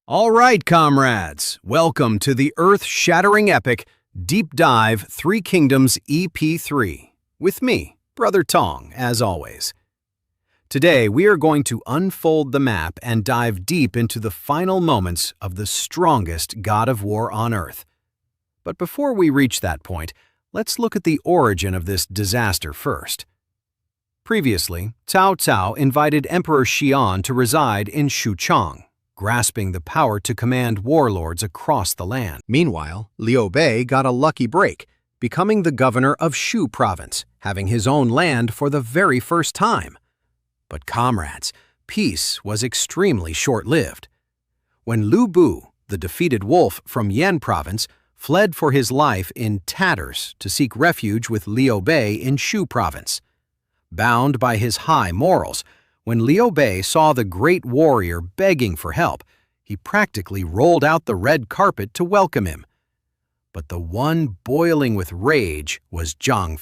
All right, comrades, welcome to the earth-shattering epic Deep Dive Three Kingdoms EP3, with me, Brother Tong, as always. Today, we are going to unfold the map and dive deep into the final moments of the strongest god of war on Earth. But before we reach that point, let's look at the origin of this disaster first. Previously, Cao Cao invited Emperor Xian to reside in Xuchang, grasping the power to command warlords across the land. Meanwhile, Liu Bei got a lucky break, becoming the governor of Shu province, having his own land for the very first time. But comrades, peace was extremely short-lived. When Liu Bei, the defeated wolf from Yan province, fled for his life in tatters to seek refuge with Liu Bei in Shu province. Bound by his high morals, when Liu Bei saw the great warrior begging for help, he practically rolled out the red carpet to welcome him. But the one boiling with rage was Zhang.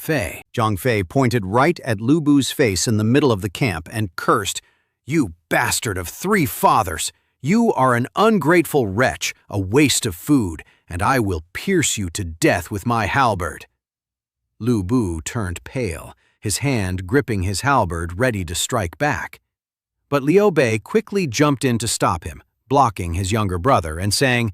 Zhang pointed right at Liu Bei's face in the middle of the camp and cursed, "You bastard of three fathers! You are an ungrateful wretch, a waste of food, and I will pierce you to death with my halberd." Liu Bei turned pale, his hand gripping his halberd ready to strike back. But Liu Bei quickly jumped in to stop him, blocking his younger brother and saying,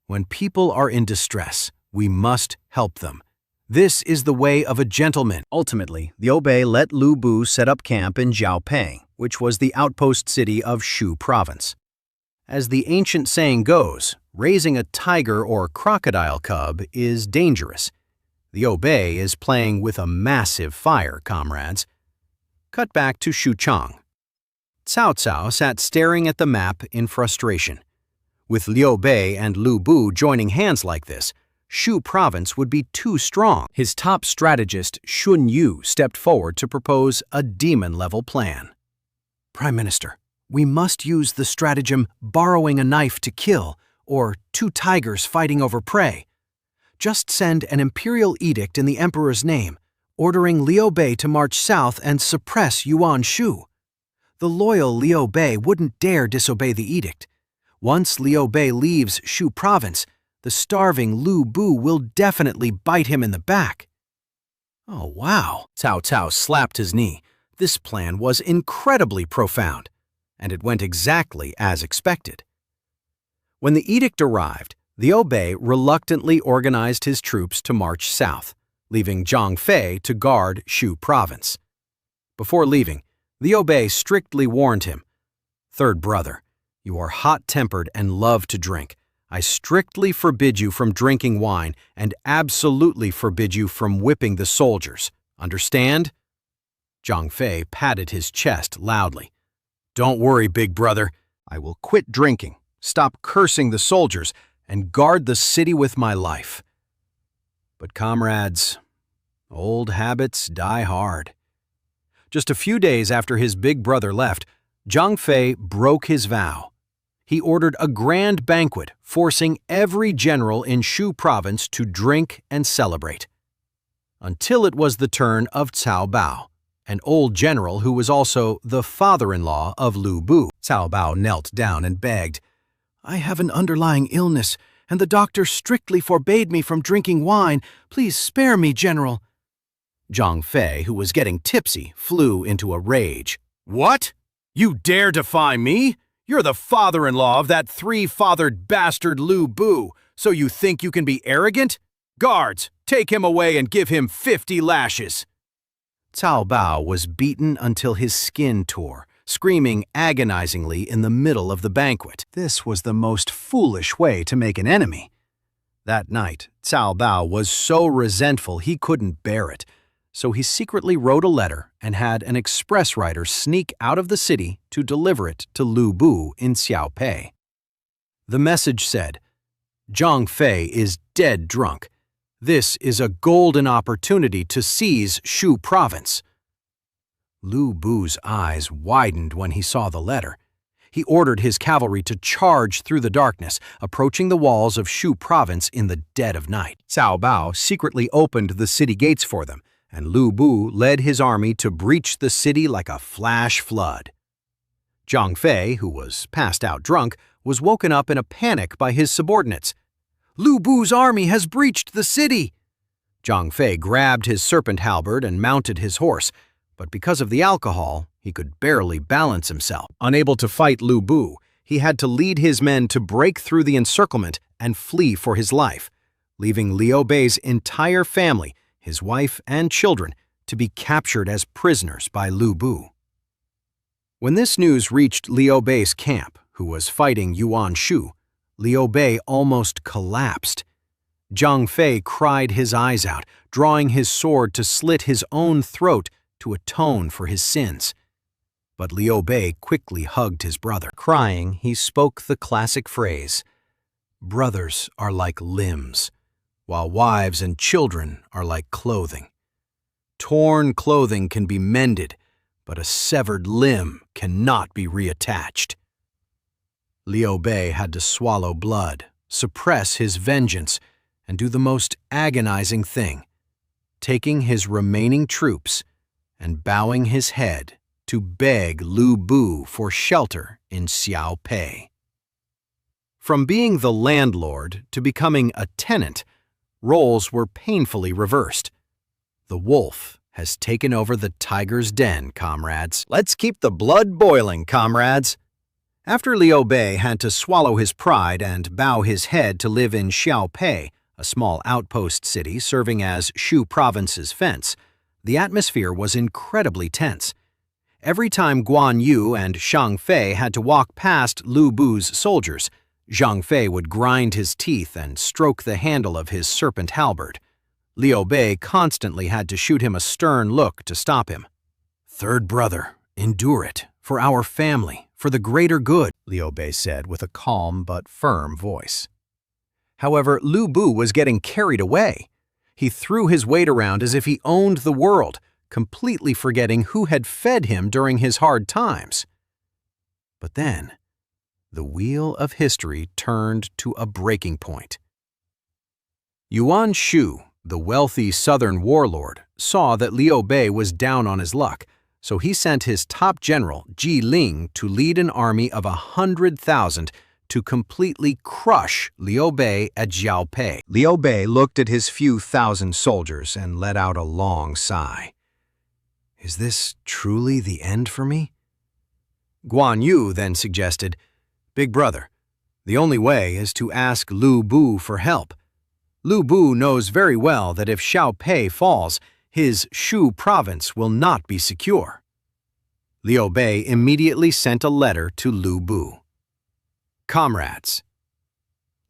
"When people are in distress, we must help them. This is the way of a gentleman." Ultimately, Liu Bei let Liu Bei set up camp in Xiapi, which was the outpost city of Shu province. As the ancient saying goes, raising a tiger or crocodile cub is dangerous. Liu Bei is playing with a massive fire, comrades. Cut back to Xuchang. Cao Cao sat staring at the map in frustration. With Liu Bei and Liu Bei joining hands like this, Shu province would be too strong. His top strategist, Xun Yu, stepped forward to propose a demon-level plan. "Prime Minister, we must use the stratagem borrowing a knife to kill, or two tigers fighting over prey. Just send an imperial edict in the emperor's name, ordering Liu Bei to march south and suppress Yuan Shu. The loyal Liu Bei wouldn't dare disobey the edict. Once Liu Bei leaves Shu province, the starving Liu Bei will definitely bite him in the back." Oh, wow! Cao Cao slapped his knee. This plan was incredibly profound, and it went exactly as expected. When the edict arrived, Liu Bei reluctantly organized his troops to march south, leaving Zhang to guard Shu province. Before leaving, Liu Bei strictly warned him, "Third brother, you are hot-tempered and love to drink. I strictly forbid you from drinking wine and absolutely forbid you from whipping the soldiers. Understand?" Zhang patted his chest loudly. "Don't worry, big brother. I will quit drinking, stop cursing the soldiers, and guard the city with my life." But comrades, old habits die hard. Just a few days after his big brother left, Zhang broke his vow. He ordered a grand banquet, forcing every general in Shu province to drink and celebrate. Until it was the turn of Cao Cao, an old general who was also the father-in-law of Liu Bei. Cao Cao knelt down and begged, "I have an underlying illness, and the doctor strictly forbade me from drinking wine. Please spare me, General." Zhang, who was getting tipsy, flew into a rage. "What? You dare defy me? You're the father-in-law of that three-fathered bastard Liu Bei, so you think you can be arrogant? Guards, take him away and give him 50 lashes." Cao Cao was beaten until his skin tore, screaming agonizingly in the middle of the banquet. This was the most foolish way to make an enemy. That night, Cao Cao was so resentful he couldn't bear it, so he secretly wrote a letter and had an express rider sneak out of the city to deliver it to Liu Bei in Xiapi. The message said, "Zhang is dead drunk. This is a golden opportunity to seize Shu province." Liu Bei's eyes widened when he saw the letter. He ordered his cavalry to charge through the darkness, approaching the walls of Shu province in the dead of night. Cao Cao secretly opened the city gates for them, and Liu Bei led his army to breach the city like a flash flood. Zhang, who was passed out drunk, was woken up in a panic by his subordinates. "Liu Bu's army has breached the city!" Zhang Fei grabbed his serpent halberd and mounted his horse, but because of the alcohol, he could barely balance himself. Unable to fight Liu Bu, he had to lead his men to break through the encirclement and flee for his life, leaving Liu Bei's entire family, his wife and children, to be captured as prisoners by Liu Bu. When this news reached Liu Bei's camp, who was fighting Yuan Shu, Liu Bei almost collapsed. Zhang Fei cried his eyes out, drawing his sword to slit his own throat to atone for his sins. But Liu Bei quickly hugged his brother. Crying, he spoke the classic phrase, "Brothers are like limbs, while wives and children are like clothing. Torn clothing can be mended, but a severed limb cannot be reattached." Liu Bei had to swallow blood, suppress his vengeance, and do the most agonizing thing, taking his remaining troops and bowing his head to beg Liu Bu for shelter in Xiapi. From being the landlord to becoming a tenant, roles were painfully reversed. The wolf has taken over the tiger's den, comrades. Let's keep the blood boiling, comrades. After Liu Bei had to swallow his pride and bow his head to live in Xiapi, a small outpost city serving as Shu Province's fence, the atmosphere was incredibly tense. Every time Guan Yu and Zhang Fei had to walk past Liu Bu's soldiers, Zhang Fei would grind his teeth and stroke the handle of his serpent halberd. Liu Bei constantly had to shoot him a stern look to stop him. "Third brother, endure it, for our family, for the greater good," Liu Bei said with a calm but firm voice. However, Liu Bu was getting carried away. He threw his weight around as if he owned the world, completely forgetting who had fed him during his hard times. But then, the wheel of history turned to a breaking point. Yuan Shu, the wealthy southern warlord, saw that Liu Bei was down on his luck, so he sent his top general, Ji Ling, to lead an army of 100,000 to completely crush Liu Bei at Xiapi. Liu Bei looked at his few thousand soldiers and let out a long sigh. Is this truly the end for me? Guan Yu then suggested, "Big brother, the only way is to ask Liu Bu for help. Liu Bu knows very well that if Xiapi falls, his Shu province will not be secure." Liu Bei immediately sent a letter to Liu Bu. "Comrades."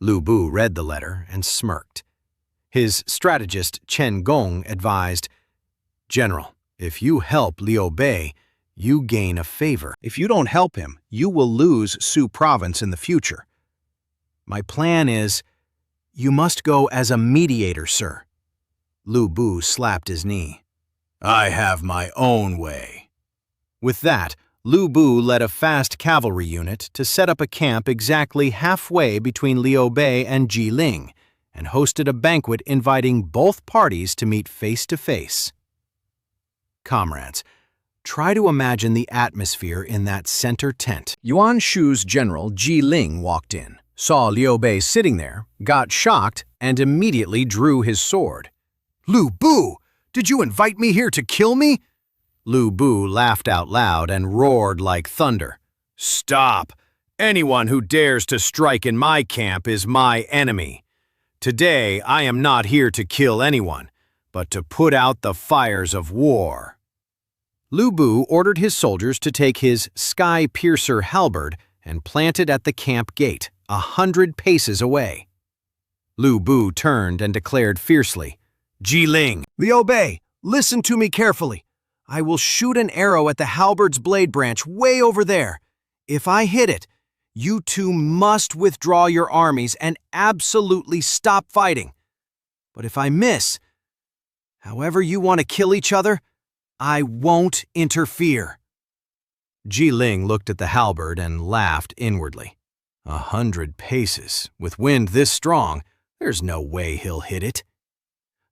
Liu Bu read the letter and smirked. His strategist Chen Gong advised, "General, if you help Liu Bei, you gain a favor. If you don't help him, you will lose Shu province in the future. My plan is, you must go as a mediator, sir." Liu Bu slapped his knee. "I have my own way." With that, Liu Bu led a fast cavalry unit to set up a camp exactly halfway between Liu Bei and Ji Ling, and hosted a banquet inviting both parties to meet face to face. Comrades, try to imagine the atmosphere in that center tent. Yuan Shu's general Ji Ling walked in, saw Liu Bei sitting there, got shocked, and immediately drew his sword. "Liu Bu, did you invite me here to kill me?" Liu Bu laughed out loud and roared like thunder. "Stop! Anyone who dares to strike in my camp is my enemy. Today I am not here to kill anyone, but to put out the fires of war." Liu Bu ordered his soldiers to take his sky-piercer halberd and plant it at the camp gate, 100 paces away. Liu Bu turned and declared fiercely, "Ji Ling, Liu Bei, listen to me carefully. I will shoot an arrow at the halberd's blade branch way over there. If I hit it, you two must withdraw your armies and absolutely stop fighting. But if I miss, however you want to kill each other, I won't interfere." Ji Ling looked at the halberd and laughed inwardly. 100 paces, with wind this strong, there's no way he'll hit it.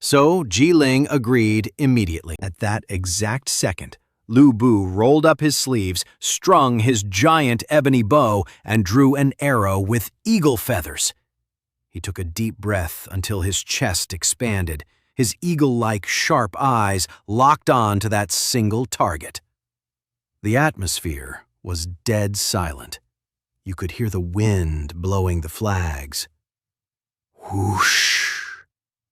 So Ji Ling agreed immediately. At that exact second, Liu Bei rolled up his sleeves, strung his giant ebony bow, and drew an arrow with eagle feathers. He took a deep breath until his chest expanded, his eagle-like sharp eyes locked on to that single target. The atmosphere was dead silent. You could hear the wind blowing the flags. Whoosh!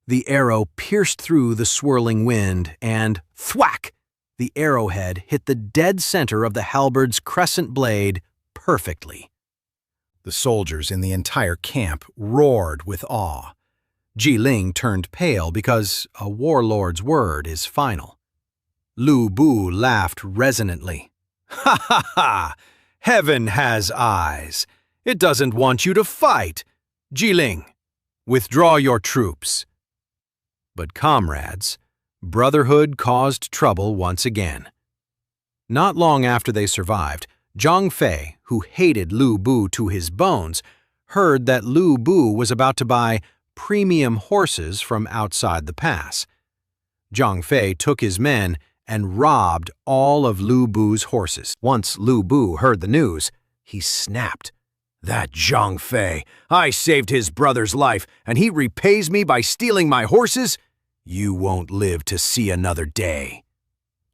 The arrow pierced through the swirling wind, and thwack! The arrowhead hit the dead center of the halberd's crescent blade perfectly. The soldiers in the entire camp roared with awe. Jiling turned pale because a warlord's word is final. Liu Bei laughed resonantly. "Ha ha ha! Heaven has eyes. It doesn't want you to fight. Jiling, withdraw your troops." But comrades, brotherhood caused trouble once again. Not long after they survived, Zhang, who hated Liu Bei to his bones, heard that Liu Bei was about to buy premium horses from outside the pass. Zhang took his men and robbed all of Liu Bei's horses. Once Liu Bei heard the news, he snapped. "That Zhang, I saved his brother's life, and he repays me by stealing my horses? You won't live to see another day."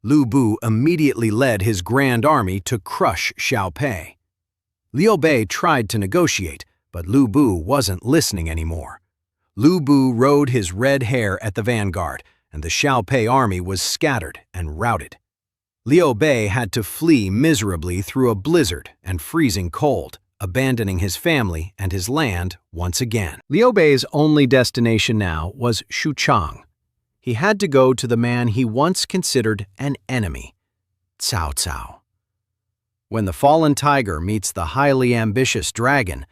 Liu Bei immediately led his grand army to crush Xiapi. Liu Bei tried to negotiate, but Liu Bei wasn't listening anymore. Liu Bei rode his red hare at the vanguard, and the Xiapi army was scattered and routed. Liu Bei had to flee miserably through a blizzard and freezing cold, abandoning his family and his land once again. Liu Bei's only destination now was Xuchang. He had to go to the man he once considered an enemy, Cao Cao. When the fallen tiger meets the highly ambitious dragon,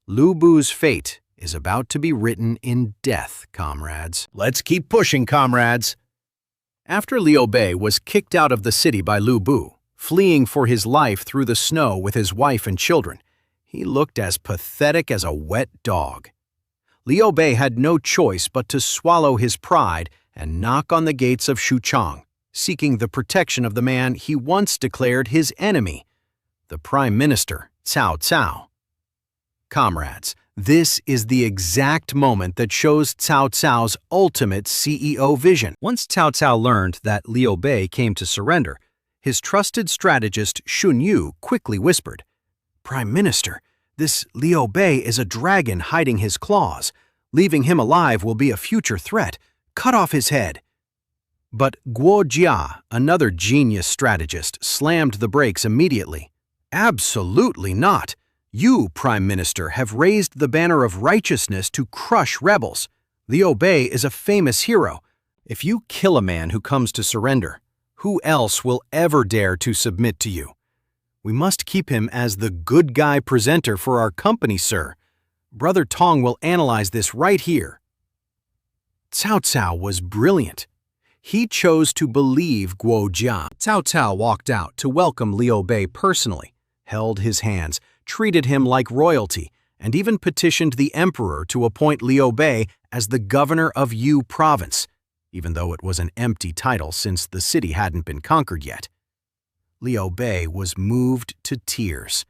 Liu Bei's fate is about to be written in death, comrades. Let's keep pushing, comrades. After Liu Bei was kicked out of the city by Liu Bei, fleeing for his life through the snow with his wife and children, he looked as pathetic as a wet dog. Liu Bei had no choice but to swallow his pride and knock on the gates of Xuchang, seeking the protection of the man he once declared his enemy, the Prime Minister, Cao Cao. Comrades, this is the exact moment that shows Cao Cao's ultimate CEO vision. Once Cao Cao learned that Liu Bei came to surrender, his trusted strategist Xun Yu quickly whispered, "Prime Minister, this Liu Bei is a dragon hiding his claws. Leaving him alive will be a future threat. Cut off his head." But Guo Jia, another genius strategist, slammed the brakes immediately. "Absolutely not. You, Prime Minister, have raised the banner of righteousness to crush rebels. Liu Bei is a famous hero. If you kill a man who comes to surrender, who else will ever dare to submit to you? We must keep him as the good guy presenter for our company, sir. Brother Tong will analyze this right here." Cao Cao was brilliant. He chose to believe Guo Jia. Cao Cao walked out to welcome Liu Bei personally, held his hands, treated him like royalty, and even petitioned the emperor to appoint Liu Bei as the governor of Yu province, even though it was an empty title since the city hadn't been conquered yet. Liu Bei was moved to tears.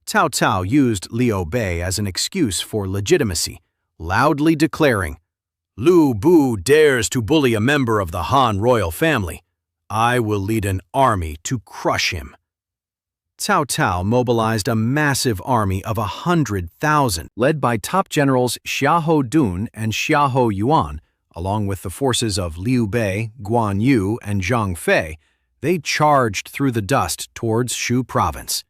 Cao Cao used Liu Bei as an excuse for legitimacy, loudly declaring, "Liu Bei dares to bully a member of the Han royal family. I will lead an army to crush him." Cao Cao mobilized a massive army of 100,000, led by top generals Xiahou Dun and Xiahou Yuan, along with the forces of Liu Bei, Guan Yu, and Zhang. They charged through the dust towards Shu province.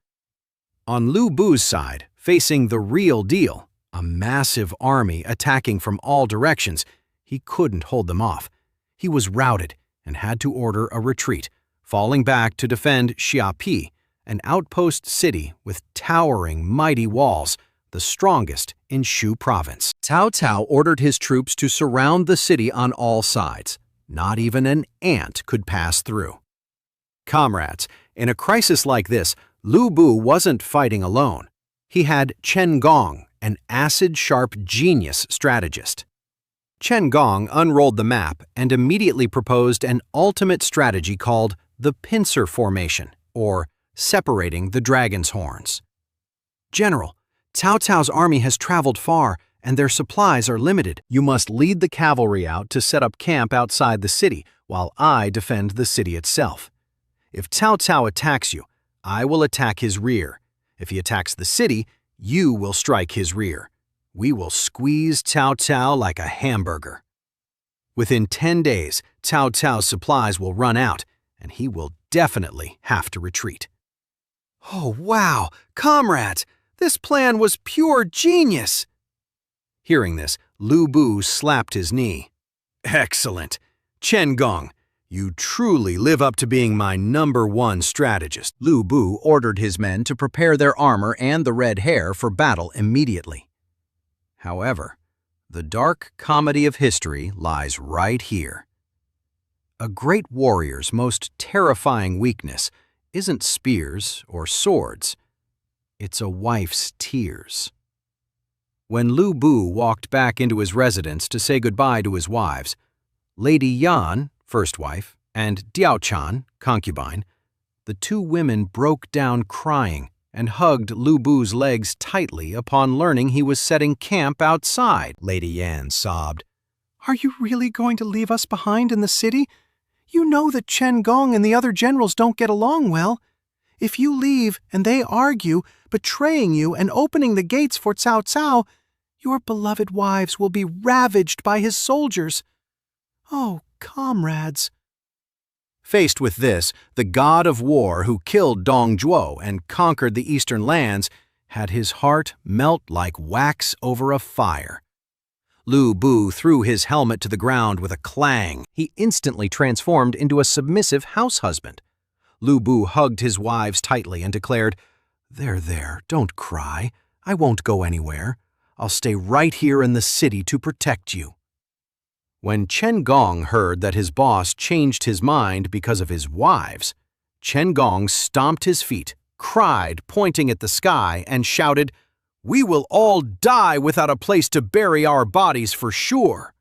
On Liu Bei's side, facing the real deal, a massive army attacking from all directions, he couldn't hold them off. He was routed and had to order a retreat, falling back to defend Xiapi, an outpost city with towering, mighty walls, the strongest in Shu province. Cao Cao ordered his troops to surround the city on all sides. Not even an ant could pass through. Comrades, in a crisis like this, Liu Bei wasn't fighting alone. He had Chen Gong, an acid-sharp genius strategist. Chen Gong unrolled the map and immediately proposed an ultimate strategy called the pincer formation, or separating the dragon's horns. "General, Cao Cao's army has traveled far, and their supplies are limited. You must lead the cavalry out to set up camp outside the city, while I defend the city itself. If Cao Cao attacks you, I will attack his rear. If he attacks the city, you will strike his rear. We will squeeze Cao Cao like a hamburger. Within 10 days, Cao Cao's supplies will run out, and he will definitely have to retreat." "Oh, wow! Comrades! This plan was pure genius!" Hearing this, Liu Bei slapped his knee. "Excellent! Chen Gong, you truly live up to being my #1 strategist." Liu Bei ordered his men to prepare their armor and the red hair for battle immediately. However, the dark comedy of history lies right here. A great warrior's most terrifying weakness isn't spears or swords. It's a wife's tears. When Liu Bei walked back into his residence to say goodbye to his wives, Lady Yan, first wife, and Diao Chan, concubine, the two women broke down crying and hugged Liu Bei's legs tightly upon learning he was setting camp outside. Lady Yan sobbed, "Are you really going to leave us behind in the city? You know that Chen Gong and the other generals don't get along well. If you leave and they argue, betraying you and opening the gates for Cao Cao, your beloved wives will be ravaged by his soldiers. Oh, comrades." Faced with this, the god of war who killed Dong Zhuo and conquered the eastern lands had his heart melt like wax over a fire. Liu Bei threw his helmet to the ground with a clang. He instantly transformed into a submissive house husband. Liu Bei hugged his wives tightly and declared, There, don't cry. I won't go anywhere. I'll stay right here in the city to protect you." When Chen Gong heard that his boss changed his mind because of his wives, Chen Gong stomped his feet, cried, pointing at the sky, and shouted, "We will all die without a place to bury our bodies for sure."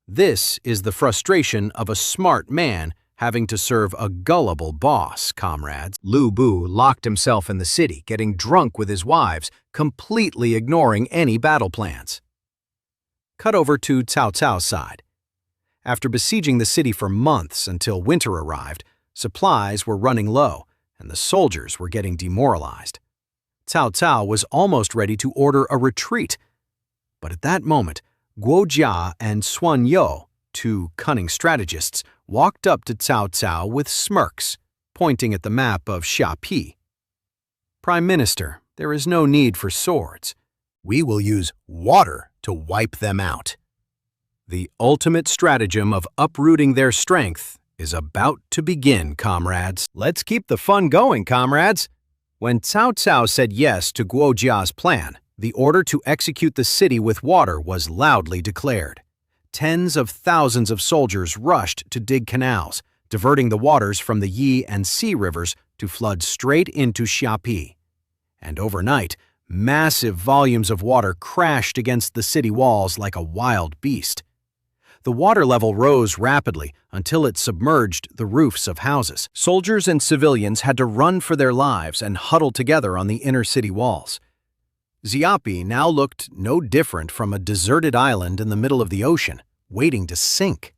This is the frustration of a smart man having to serve a gullible boss, comrades. Liu Bei locked himself in the city, getting drunk with his wives, completely ignoring any battle plans. Cut over to Cao Cao's side. After besieging the city for months until winter arrived, supplies were running low, and the soldiers were getting demoralized. Cao Cao was almost ready to order a retreat. But at that moment, Guo Jia and Xuan You, two cunning strategists, walked up to Cao Cao with smirks, pointing at the map of Xiapi. "Prime Minister, there is no need for swords. We will use water to wipe them out." The ultimate stratagem of uprooting their strength is about to begin, comrades. Let's keep the fun going, comrades. When Cao Cao said yes to Guo Jia's plan, the order to execute the city with water was loudly declared. Tens of thousands of soldiers rushed to dig canals, diverting the waters from the Yi and Si rivers to flood straight into Xiapi. And overnight, massive volumes of water crashed against the city walls like a wild beast. The water level rose rapidly until it submerged the roofs of houses. Soldiers and civilians had to run for their lives and huddle together on the inner city walls. Xiapi now looked no different from a deserted island in the middle of the ocean, waiting to sink.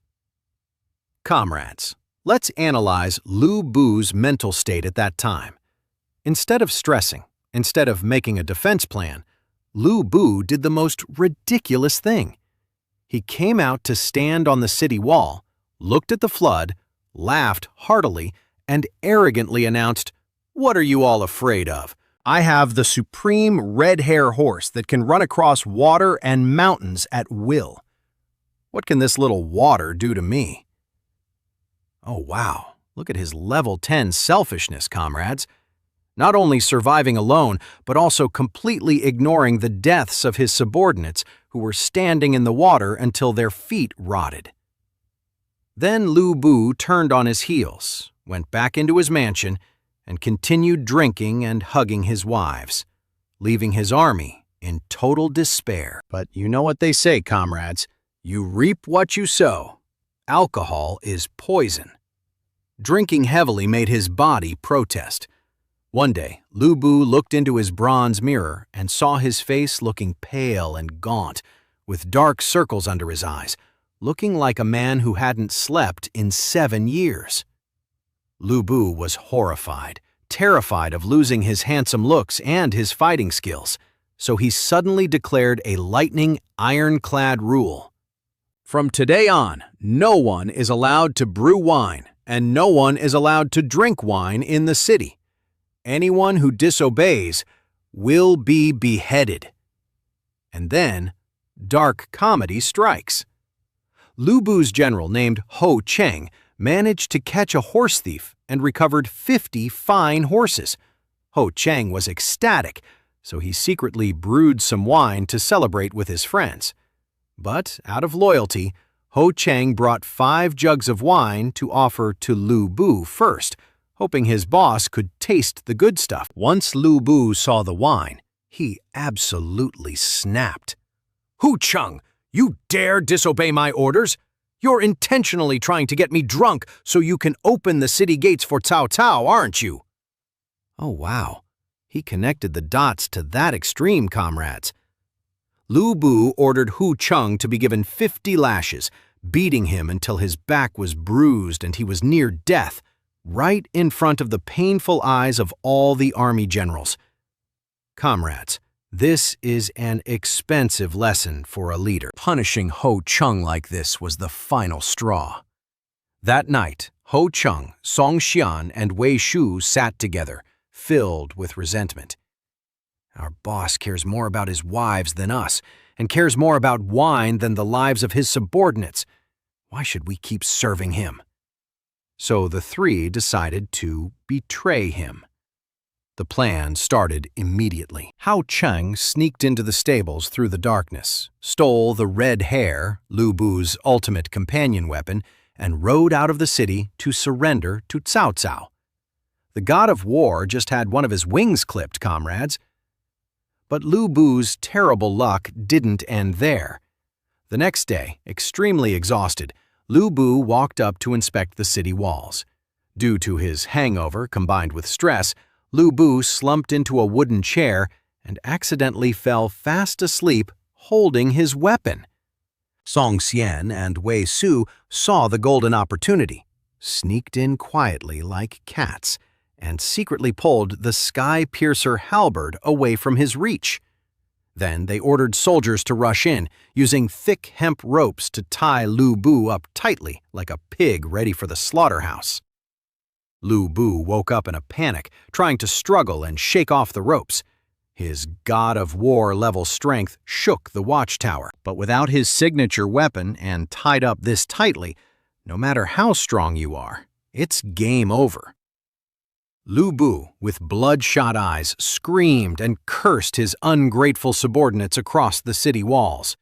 Comrades, let's analyze Liu Bei's mental state at that time. Instead of stressing, instead of making a defense plan, Liu Bei did the most ridiculous thing. He came out to stand on the city wall, looked at the flood, laughed heartily, and arrogantly announced, "What are you all afraid of? I have the supreme red-hair horse that can run across water and mountains at will. What can this little water do to me?" Oh wow, look at his level 10 selfishness, comrades. Not only surviving alone, but also completely ignoring the deaths of his subordinates who were standing in the water until their feet rotted. Then Liu Bei turned on his heels, went back into his mansion, and continued drinking and hugging his wives, leaving his army in total despair. But you know what they say, comrades. You reap what you sow. Alcohol is poison. Drinking heavily made his body protest. One day, Liu Bei looked into his bronze mirror and saw his face looking pale and gaunt, with dark circles under his eyes, looking like a man who hadn't slept in 7 years. Liu Bei was horrified, terrified of losing his handsome looks and his fighting skills, so he suddenly declared a lightning, ironclad rule. From today on, no one is allowed to brew wine, and no one is allowed to drink wine in the city. Anyone who disobeys will be beheaded. And then, dark comedy strikes. Liu Bei's general named Ho Cheng managed to catch a horse thief and recovered 50 fine horses. Ho Cheng was ecstatic, so he secretly brewed some wine to celebrate with his friends. But, out of loyalty, Ho Cheng brought 5 jugs of wine to offer to Liu Bei first, hoping his boss could taste the good stuff. Once Liu Bei saw the wine, he absolutely snapped. "Hu Cheng, you dare disobey my orders? You're intentionally trying to get me drunk so you can open the city gates for Cao Cao, aren't you?" Oh wow, he connected the dots to that extreme, comrades. Liu Bei ordered Hu Cheng to be given 50 lashes, beating him until his back was bruised and he was near death, right in front of the painful eyes of all the army generals. Comrades, this is an expensive lesson for a leader. Punishing Ho Cheng like this was the final straw. That night, Ho Cheng, Song Xian, and Wei Shu sat together, filled with resentment. Our boss cares more about his wives than us, and cares more about wine than the lives of his subordinates. Why should we keep serving him? So the 3 decided to betray him. The plan started immediately. Hao Cheng sneaked into the stables through the darkness, stole the red hair, Liu Bei's ultimate companion weapon, and rode out of the city to surrender to Cao Cao. The god of war just had one of his wings clipped, comrades. But Liu Bei's terrible luck didn't end there. The next day, extremely exhausted, Liu Bei walked up to inspect the city walls. Due to his hangover combined with stress, Liu Bei slumped into a wooden chair and accidentally fell fast asleep holding his weapon. Song Xian and Wei Su saw the golden opportunity, sneaked in quietly like cats, and secretly pulled the sky-piercer halberd away from his reach. Then they ordered soldiers to rush in, using thick hemp ropes to tie Liu Bei up tightly like a pig ready for the slaughterhouse. Liu Bei woke up in a panic, trying to struggle and shake off the ropes. His god of war-level strength shook the watchtower, but without his signature weapon and tied up this tightly, no matter how strong you are, it's game over. Liu Bei, with bloodshot eyes, screamed and cursed his ungrateful subordinates across the city walls.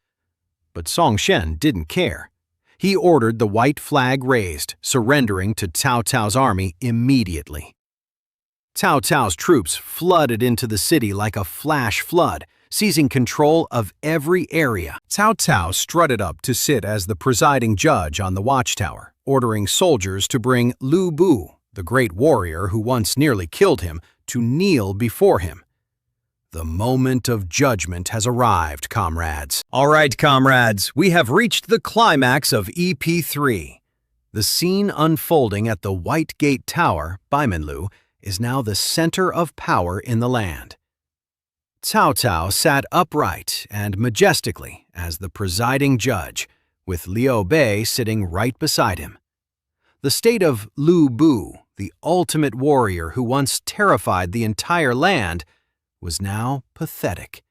But Song Xian didn't care. He ordered the white flag raised, surrendering to Cao Cao's army immediately. Cao Cao's troops flooded into the city like a flash flood, seizing control of every area. Cao Cao strutted up to sit as the presiding judge on the watchtower, ordering soldiers to bring Liu Bei, the great warrior who once nearly killed him, to kneel before him. The moment of judgment has arrived, comrades. All right, comrades, we have reached the climax of EP.3. The scene unfolding at the White Gate Tower, Baimenlu, is now the center of power in the land. Cao Cao sat upright and majestically as the presiding judge, with Liu Bei sitting right beside him. The state of Liu Bei, the ultimate warrior who once terrified the entire land, was now pathetic,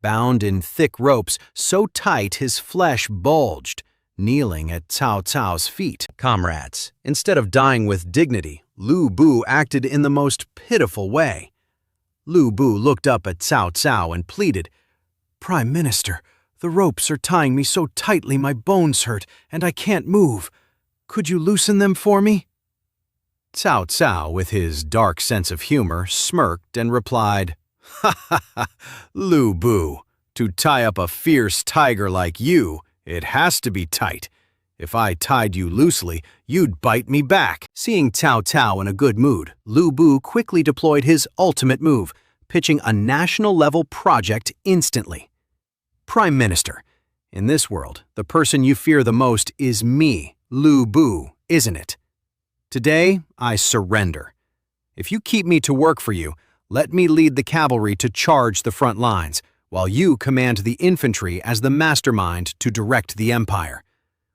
bound in thick ropes so tight his flesh bulged, kneeling at Cao Cao's feet. Comrades, instead of dying with dignity, Liu Bei acted in the most pitiful way. Liu Bei looked up at Cao Cao and pleaded, "Prime Minister, the ropes are tying me so tightly my bones hurt and I can't move. Could you loosen them for me?" Cao Cao, with his dark sense of humor, smirked and replied, "Ha ha ha, Liu Bei, to tie up a fierce tiger like you It has to be tight. If I tied you loosely, you'd bite me back. Seeing Cao Cao in a good mood, Liu Bei quickly deployed his ultimate move, pitching a national-level project instantly. Prime Minister, in this world, the person you fear the most is me, Liu Bei, isn't it? Today, I surrender. If you keep me to work for you, let me lead the cavalry to charge the front lines, while you command the infantry as the mastermind to direct the empire.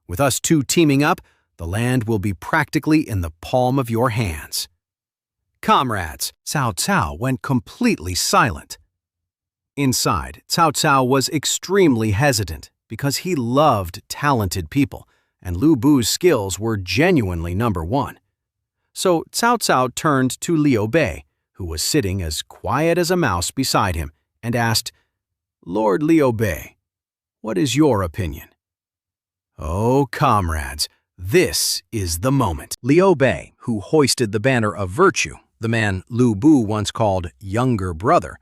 With us two teaming up, the land will be practically in the palm of your hands. Comrades, Cao Cao went completely silent. Inside, Cao Cao was extremely hesitant because he loved talented people, and Liu Bei's skills were genuinely number one. So Cao Cao turned to Liu Bei, who was sitting as quiet as a mouse beside him, and asked, "Lord Liu Bei, what is your opinion?" Oh, comrades, this is the moment. Liu Bei, who hoisted the banner of virtue, the man Liu Bei once called younger brother,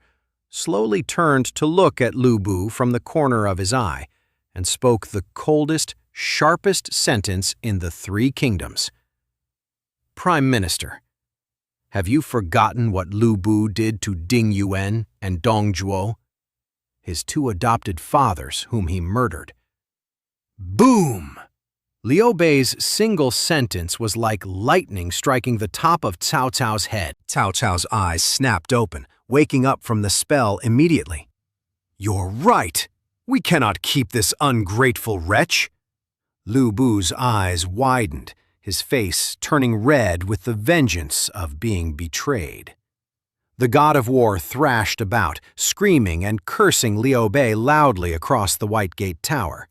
slowly turned to look at Liu Bei from the corner of his eye and spoke the coldest, sharpest sentence in the three kingdoms. Prime Minister, have you forgotten what Liu Bei did to Ding Yuan and Dong Zhuo, his two adopted fathers whom he murdered? Boom! Liu Bei's single sentence was like lightning striking the top of Cao Cao's head. Cao Cao's eyes snapped open, waking up from the spell immediately. "You're right! We cannot keep this ungrateful wretch!" Liu Bei's eyes widened, his face turning red with the vengeance of being betrayed. The god of war thrashed about, screaming and cursing Liu Bei loudly across the White Gate Tower.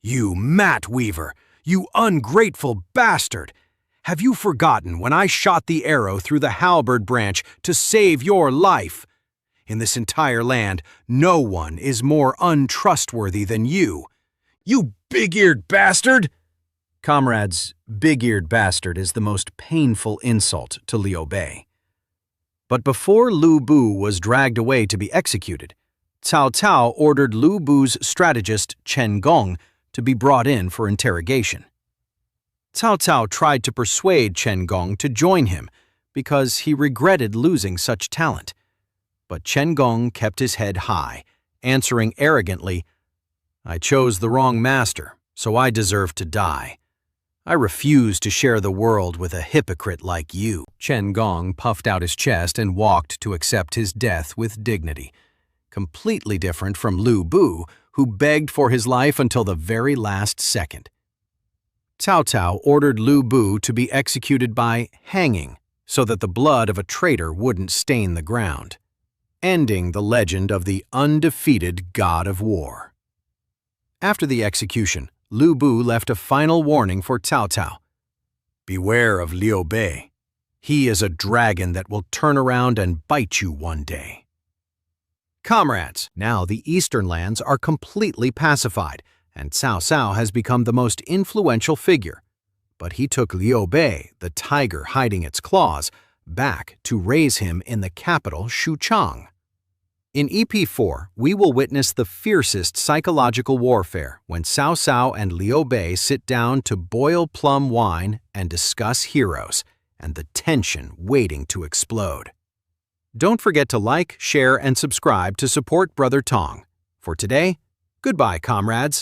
"You mat weaver! You ungrateful bastard! Have you forgotten when I shot the arrow through the halberd branch to save your life? In this entire land, no one is more untrustworthy than you. You big-eared bastard!" Comrades, big-eared bastard is the most painful insult to Liu Bei. But before Liu Bei was dragged away to be executed, Cao Cao ordered Liu Bei's strategist Chen Gong to be brought in for interrogation. Cao Cao tried to persuade Chen Gong to join him because he regretted losing such talent. But Chen Gong kept his head high, answering arrogantly, "I chose the wrong master, so I deserve to die. I refuse to share the world with a hypocrite like you." Chen Gong puffed out his chest and walked to accept his death with dignity, completely different from Liu Bei, who begged for his life until the very last second. Cao Cao ordered Liu Bei to be executed by hanging so that the blood of a traitor wouldn't stain the ground, ending the legend of the undefeated god of war. After the execution, Liu Bei left a final warning for Cao Cao. "Beware of Liu Bei. He is a dragon that will turn around and bite you one day." Comrades, now the eastern lands are completely pacified, and Cao Cao has become the most influential figure. But he took Liu Bei, the tiger hiding its claws, back to raise him in the capital Xuchang. In EP.4, we will witness the fiercest psychological warfare when Cao Cao and Liu Bei sit down to boil plum wine and discuss heroes, and the tension waiting to explode. Don't forget to like, share, and subscribe to support Brother Tong. For today, goodbye, comrades.